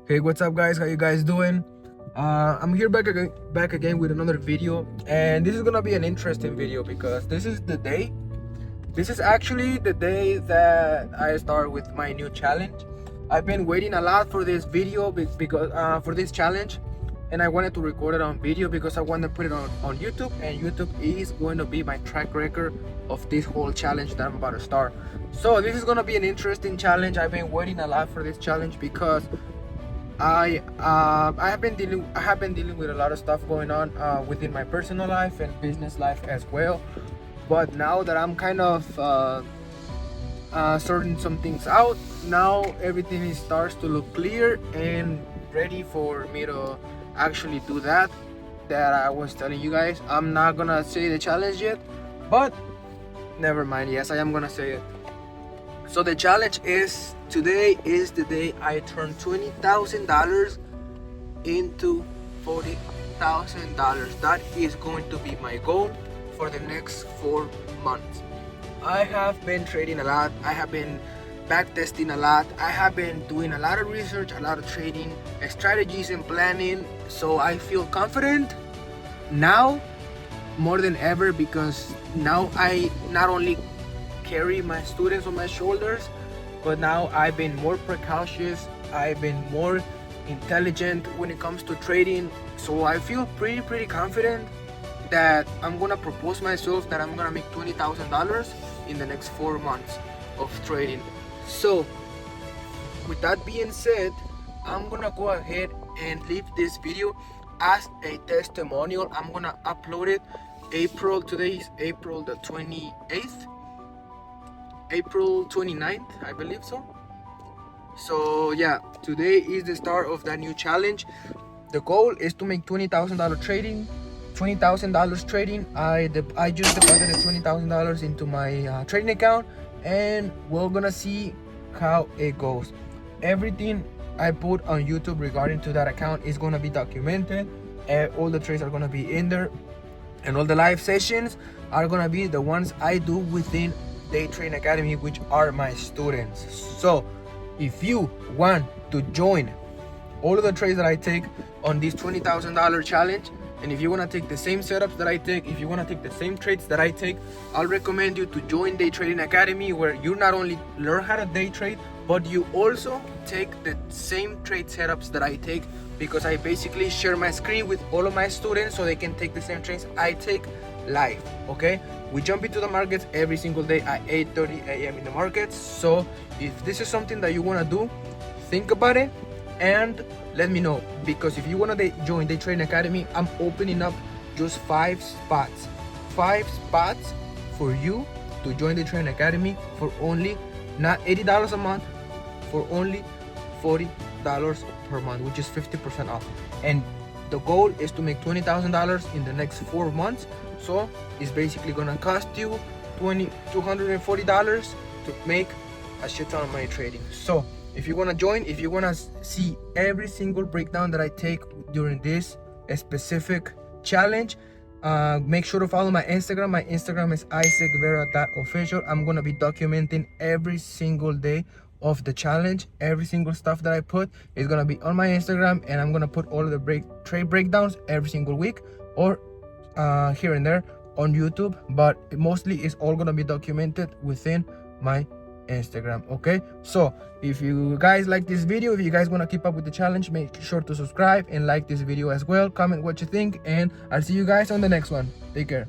Hey, what's up, guys? How you guys doing? I'm here back again with another video, and this is gonna be an interesting video because this is the day. This is actually the day that I start with my new challenge. I've been waiting a lot for this video because for this challenge, and I wanted to record it on video because I want to put it on YouTube, and YouTube is going to be my track record of this whole challenge that I'm about to start. So this is gonna be an interesting challenge. I've been waiting a lot for this challenge because I have been dealing with a lot of stuff going on within my personal life and business life as well. But now that I'm kind of sorting some things out, now everything starts to look clear and ready for me to actually do that I was telling you guys. I'm not gonna say the challenge yet, but never mind. Yes, I am gonna say it. So the challenge is, today is the day I turn $20,000 into $40,000. That is going to be my goal for the next 4 months. I have been trading a lot. I have been backtesting a lot. I have been doing a lot of research, a lot of trading strategies and planning. So I feel confident now more than ever, because now I not only carry my students on my shoulders, but now I've been more precautious. I've been more intelligent when it comes to trading. So I feel pretty confident that I'm gonna propose myself that I'm gonna make $20,000 in the next 4 months of trading. So with that being said, I'm gonna go ahead and leave this video as a testimonial. I'm gonna upload it today is April the 28th, April 29th, I believe so. So yeah, today is the start of that new challenge. The goal is to make $20,000 trading. $20,000 trading. I just deposited $20,000 into my trading account, and we're gonna see how it goes. Everything I put on YouTube regarding to that account is gonna be documented. All the trades are gonna be in there, and all the live sessions are gonna be the ones I do within Day Trading Academy, which are my students. So if you want to join all of the trades that I take on this $20,000 challenge, and if you want to take the same setups that I take, if you want to take the same trades that I take, I'll recommend you to join Day Trading Academy, where you not only learn how to day trade, but you also take the same trade setups that I take, because I basically share my screen with all of my students so they can take the same trades I take live. Okay, we jump into the markets every single day at 8:30 a.m. in the markets. So if this is something that you want to do, think about it and let me know, because if you want to join Day Trading Academy, I'm opening up just 5 spots for you to join the Trading Academy for only, not $80 a month, for only $40 per month, which is 50% off. And the goal is to make $20,000 in the next 4 months. So it's basically gonna cost you $240 to make a shit ton of money trading. So if you wanna join, if you wanna see every single breakdown that I take during this specific challenge, make sure to follow my Instagram. My Instagram is isaacvera.official. I'm gonna be documenting every single day of the challenge. Every single stuff that I put is gonna be on my Instagram, and I'm gonna put all of the trade breakdowns every single week, or here and there on YouTube, but mostly it's all gonna be documented within my Instagram. Okay, so if you guys like this video, if you guys want to keep up with the challenge, make sure to subscribe and like this video as well. Comment what you think, and I'll see you guys on the next one. Take care.